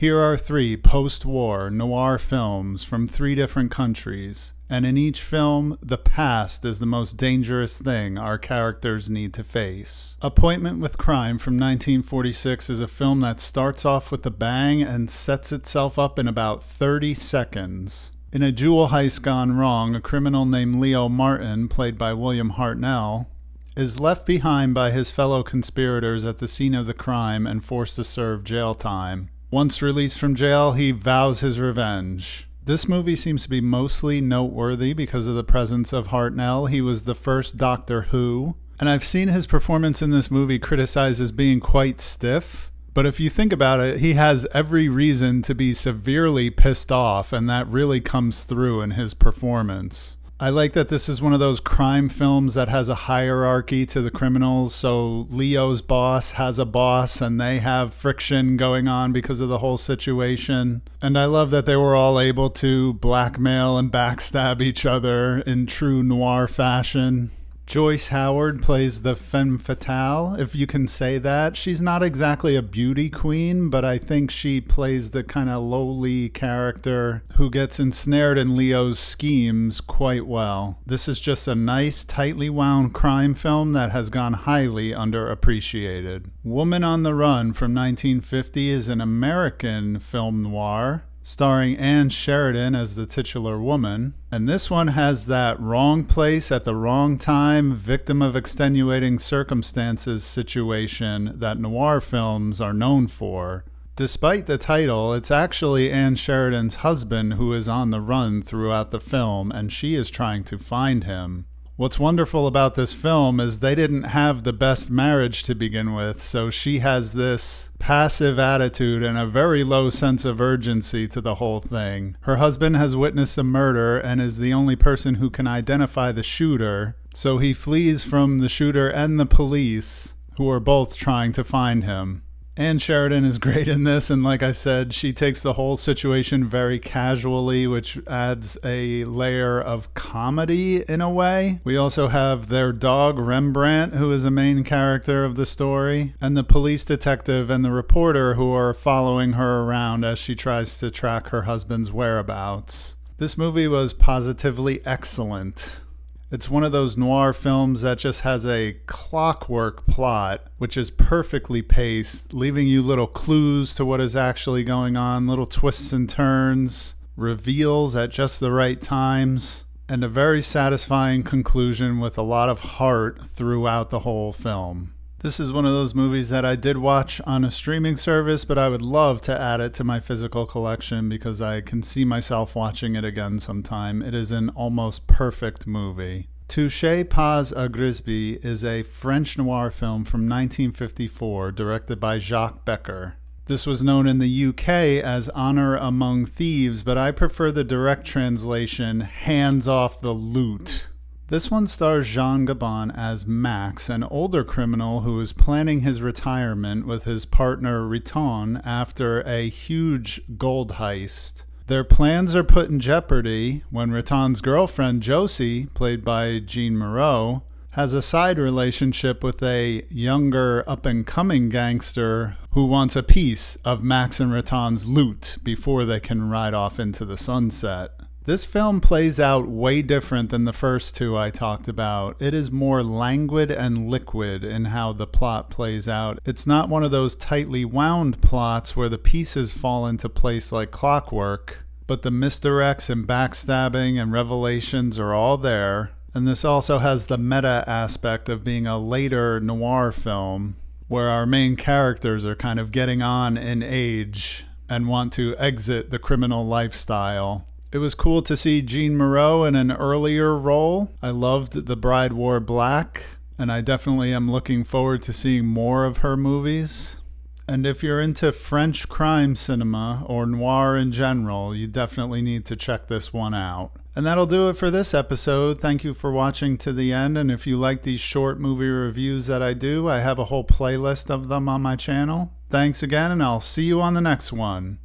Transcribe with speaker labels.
Speaker 1: Here are 3 post-war noir films from 3 different countries, and in each film, the past is the most dangerous thing our characters need to face. Appointment with Crime from 1946 is a film that starts off with a bang and sets itself up in about 30 seconds. In a jewel heist gone wrong, a criminal named Leo Martin, played by William Hartnell, is left behind by his fellow conspirators at the scene of the crime and forced to serve jail time. Once released from jail, he vows his revenge. This movie seems to be mostly noteworthy because of the presence of Hartnell. He was the first Doctor Who, and I've seen his performance in this movie criticized as being quite stiff. But if you think about it, he has every reason to be severely pissed off, and that really comes through in his performance. I like that this is one of those crime films that has a hierarchy to the criminals. So Leo's boss has a boss and they have friction going on because of the whole situation. And I love that they were all able to blackmail and backstab each other in true noir fashion. Joyce Howard plays the femme fatale, if you can say that. She's not exactly a beauty queen, but I think she plays the kind of lowly character who gets ensnared in Leo's schemes quite well. This is just a nice, tightly wound crime film that has gone highly underappreciated. Woman on the Run from 1950 is an American film noir, starring Sheridan as the titular woman. And this one has that wrong place at the wrong time, victim of extenuating circumstances situation that noir films are known for. Despite the title, it's actually Sheridan's husband who is on the run throughout the film, and she is trying to find him. What's wonderful about this film is they didn't have the best marriage to begin with, so she has this passive attitude and a very low sense of urgency to the whole thing. Her husband has witnessed a murder and is the only person who can identify the shooter, so he flees from the shooter and the police, who are both trying to find him. Sheridan is great in this, and like I said, she takes the whole situation very casually, which adds a layer of comedy in a way. We also have their dog, Rembrandt, who is a main character of the story, and the police detective and the reporter who are following her around as she tries to track her husband's whereabouts. This movie was positively excellent. It's one of those noir films that just has a clockwork plot, which is perfectly paced, leaving you little clues to what is actually going on, little twists and turns, reveals at just the right times, and a very satisfying conclusion with a lot of heart throughout the whole film. This is one of those movies that I did watch on a streaming service, but I would love to add it to my physical collection because I can see myself watching it again sometime. It is an almost perfect movie. Touchez Pas à Grisbi is a French noir film from 1954 directed by Jacques Becker. This was known in the UK as Honor Among Thieves, but I prefer the direct translation, Hands Off the Loot. This one stars Jeanne Gabin as Max, an older criminal who is planning his retirement with his partner Riton after a huge gold heist. Their plans are put in jeopardy when Riton's girlfriend Joyce, played by Jeanne Moreau, has a side relationship with a younger up-and-coming gangster who wants a piece of Max and Riton's loot before they can ride off into the sunset. This film plays out way different than the first 2 I talked about. It is more languid and liquid in how the plot plays out. It's not one of those tightly wound plots where the pieces fall into place like clockwork, but the misdirects and backstabbing and revelations are all there. And this also has the meta aspect of being a later noir film where our main characters are kind of getting on in age and want to exit the criminal lifestyle. It was cool to see Jeanne Moreau in an earlier role. I loved The Bride Wore Black, and I definitely am looking forward to seeing more of her movies. And if you're into French crime cinema or noir in general, you definitely need to check this one out. And that'll do it for this episode. Thank you for watching to the end, and if you like these short movie reviews that I do, I have a whole playlist of them on my channel. Thanks again, and I'll see you on the next one.